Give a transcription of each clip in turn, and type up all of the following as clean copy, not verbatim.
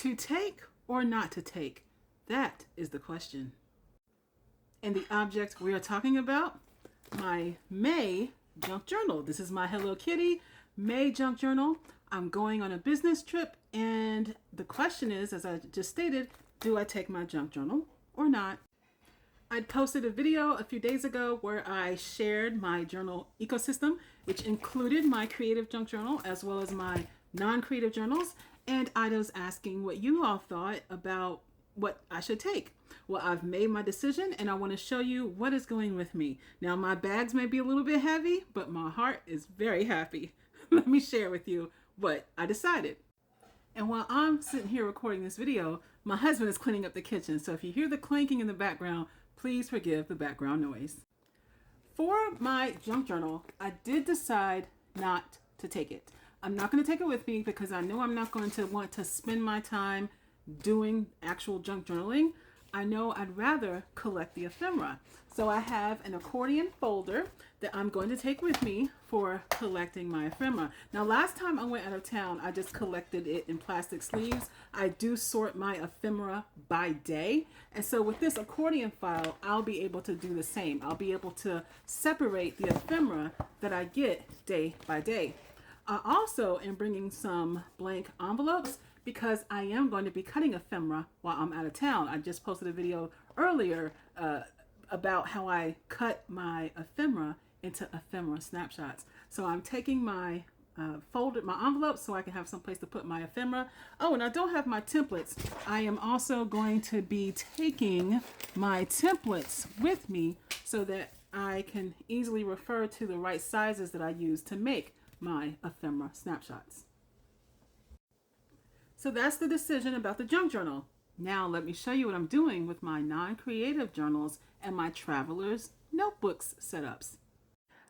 To take or not to take? That is the question. And the object we are talking about, my May junk journal. This is my Hello Kitty May junk journal. I'm going on a business trip, and the question is, as I just stated, do I take my junk journal or not? I posted a video a few days ago where I shared my journal ecosystem, which included my creative junk journal as well as my non-creative journals. And I was asking what you all thought about what I should take. Well, I've made my decision and I want to show you what is going with me. Now, my bags may be a little bit heavy, but my heart is very happy. Let me share with you what I decided. And while I'm sitting here recording this video, my husband is cleaning up the kitchen. So if you hear the clanking in the background, please forgive the background noise. For my junk journal, I did decide not to take it. I'm not going to take it with me because I know I'm not going to want to spend my time doing actual junk journaling. I know I'd rather collect the ephemera. So I have an accordion folder that I'm going to take with me for collecting my ephemera. Now, last time I went out of town, I just collected it in plastic sleeves. I do sort my ephemera by day. And so with this accordion file, I'll be able to do the same. I'll be able to separate the ephemera that I get day by day. I also am bringing some blank envelopes because I am going to be cutting ephemera while I'm out of town. I just posted a video earlier about how I cut my ephemera into ephemera snapshots. So I'm taking my my envelopes so I can have some place to put my ephemera. Oh, and I don't have my templates. I am also going to be taking my templates with me so that I can easily refer to the right sizes that I use to make my ephemera snapshots. So that's the decision about the junk journal. Now let me show you what I'm doing with my non-creative journals and my traveler's notebooks setups.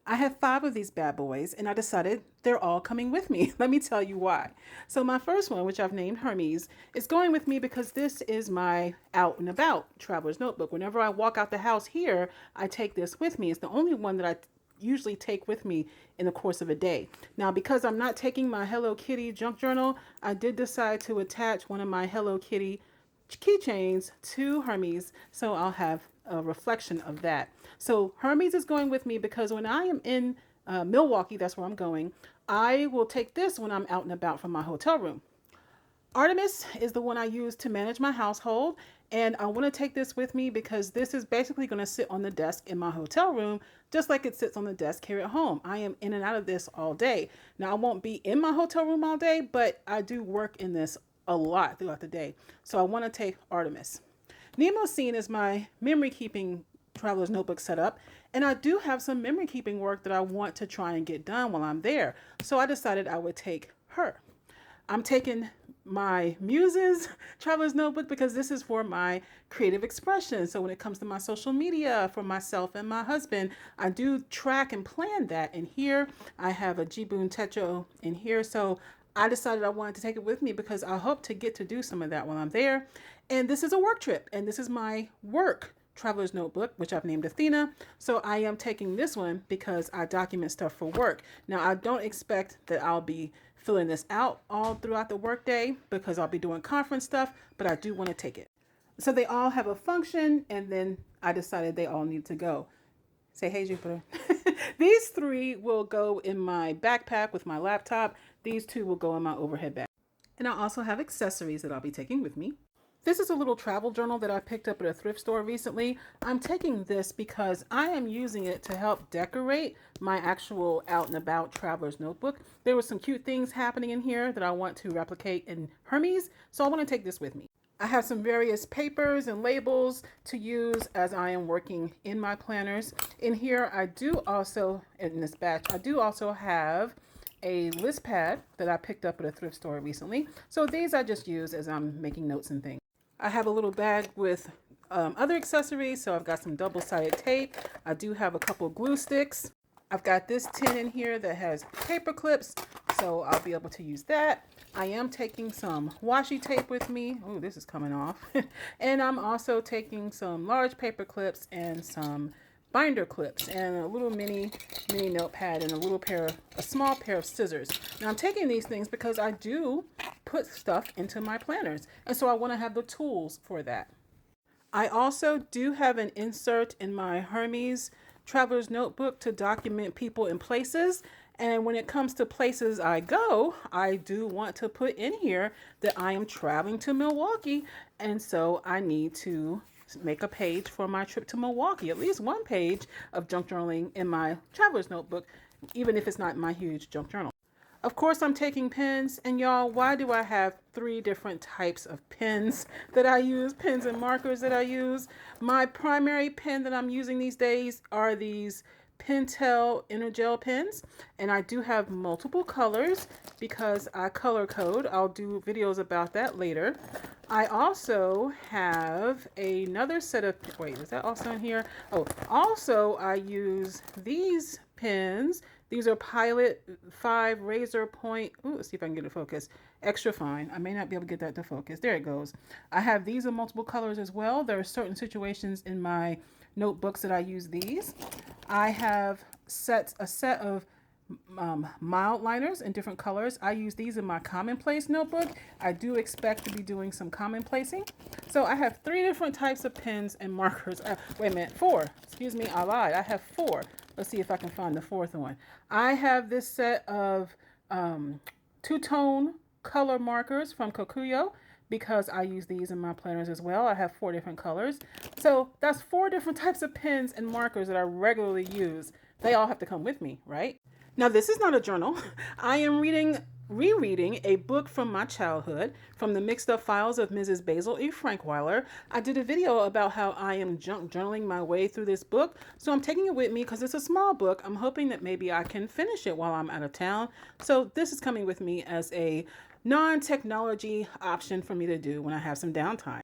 I have 5 of these bad boys and I decided they're all coming with me. Let me tell you why. So my first one, which I've named Hermes, is going with me because this is my out and about traveler's notebook. Whenever I walk out the house here, I take this with me. It's the only one that I usually take with me in the course of a day. Now, because I'm not taking my Hello Kitty junk journal, I did decide to attach one of my Hello Kitty keychains to Hermes, so I'll have a reflection of that. So Hermes is going with me because when I am in Milwaukee, that's where I'm going, I will take this when I'm out and about from my hotel room. Artemis is the one I use to manage my household, and I want to take this with me because this is basically going to sit on the desk in my hotel room just like it sits on the desk here at home. I am in and out of this all day. Now, I won't be in my hotel room all day, but I do work in this a lot throughout the day. So I want to take Artemis. Mnemosine is my memory keeping traveler's notebook setup, and I do have some memory keeping work that I want to try and get done while I'm there. So I decided I would take her. I'm taking my Muses traveler's notebook because this is for my creative expression. So when it comes to my social media for myself and my husband, I do track and plan that. And here I have a Jibun Techo in here. So I decided I wanted to take it with me because I hope to get to do some of that while I'm there. And this is a work trip, and this is my work traveler's notebook, which I've named Athena. So I am taking this one because I document stuff for work. Now, I don't expect that I'll be filling this out all throughout the workday because I'll be doing conference stuff, but I do want to take it. So they all have a function, and then I decided they all need to go. Say, hey, Jupiter. These 3 will go in my backpack with my laptop. These 2 will go in my overhead bag. And I also have accessories that I'll be taking with me. This is a little travel journal that I picked up at a thrift store recently. I'm taking this because I am using it to help decorate my actual out and about traveler's notebook. There were some cute things happening in here that I want to replicate in Hermes, so I want to take this with me. I have some various papers and labels to use as I am working in my planners. In here, I do also, in this batch, I do also have a list pad that I picked up at a thrift store recently. So these I just use as I'm making notes and things. I have a little bag with other accessories. So I've got some double-sided tape. I do have a couple glue sticks. I've got this tin in here that has paper clips, so I'll be able to use that. I am taking some washi tape with me. Oh, this is coming off. And I'm also taking some large paper clips and some binder clips and a little mini notepad and a small pair of scissors. Now I'm taking these things because I do put stuff into my planners, and so I want to have the tools for that. I also do have an insert in my Hermes Traveler's Notebook to document people and places. And when it comes to places I go, I do want to put in here that I am traveling to Milwaukee. And so I need to make a page for my trip to Milwaukee, at least one page of junk journaling in my Traveler's Notebook, even if it's not my huge junk journal. Of course, I'm taking pens, and y'all, why do I have 3 different types of pens that I use, pens and markers that I use? My primary pen that I'm using these days are these Pentel Energel pens, and I do have multiple colors because I color code. I'll do videos about that later. I also have another set of, wait, is that also in here? Oh, also I use these pens. These are Pilot 5 Razor Point. Ooh, let's see if I can get it focused. Extra fine. I may not be able to get that to focus. There it goes. I have these in multiple colors as well. There are certain situations in my notebooks that I use these. I have a set of mild liners in different colors. I use these in my commonplace notebook. I do expect to be doing some commonplacing. So I have 3 different types of pens and markers. Wait a minute, 4. Excuse me, I lied. I have 4. Let's see if I can find the 4th one. I have this set of 2-tone color markers from Kokuyo because I use these in my planners as well. I have 4 different colors. So that's 4 different types of pens and markers that I regularly use. They all have to come with me, right? Now, this is not a journal. I am rereading a book from my childhood, from the Mixed Up Files of Mrs. Basil E. Frankweiler. I did a video about how I am junk journaling my way through this book, so I'm taking it with me because it's a small book. I'm hoping that maybe I can finish it while I'm out of town. So this is coming with me as a non-technology option for me to do when I have some downtime.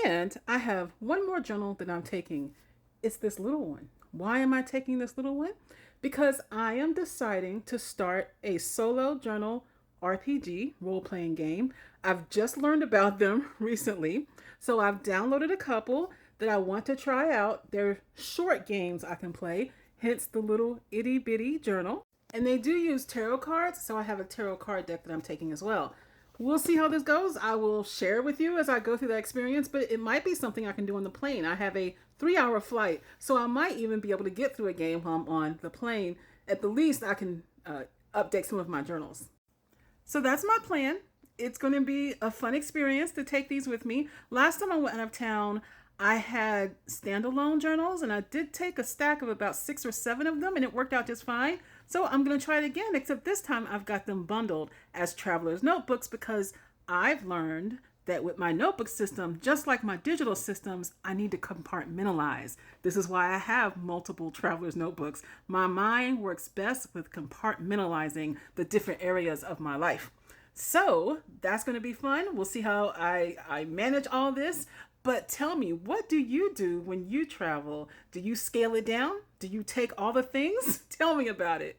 And I have one more journal that I'm taking. It's this little one. Why am I taking this little one? Because I am deciding to start a solo journal RPG role-playing game. I've just learned about them recently, so I've downloaded a couple that I want to try out. They're short games I can play, hence the little itty-bitty journal. And they do use tarot cards, so I have a tarot card deck that I'm taking as well. We'll see how this goes. I will share with you as I go through that experience, but it might be something I can do on the plane. I have a 3-hour flight, so I might even be able to get through a game while I'm on the plane. At the least, I can update some of my journals. So that's my plan. It's going to be a fun experience to take these with me. Last time I went out of town, I had standalone journals, and I did take a stack of about 6 or 7 of them, and it worked out just fine. So I'm going to try it again, except this time I've got them bundled as traveler's notebooks because I've learned that with my notebook system, just like my digital systems, I need to compartmentalize. This is why I have multiple traveler's notebooks. My mind works best with compartmentalizing the different areas of my life. So that's going to be fun. We'll see how I manage all this. But tell me, what do you do when you travel? Do you scale it down? Do you take all the things? Tell me about it.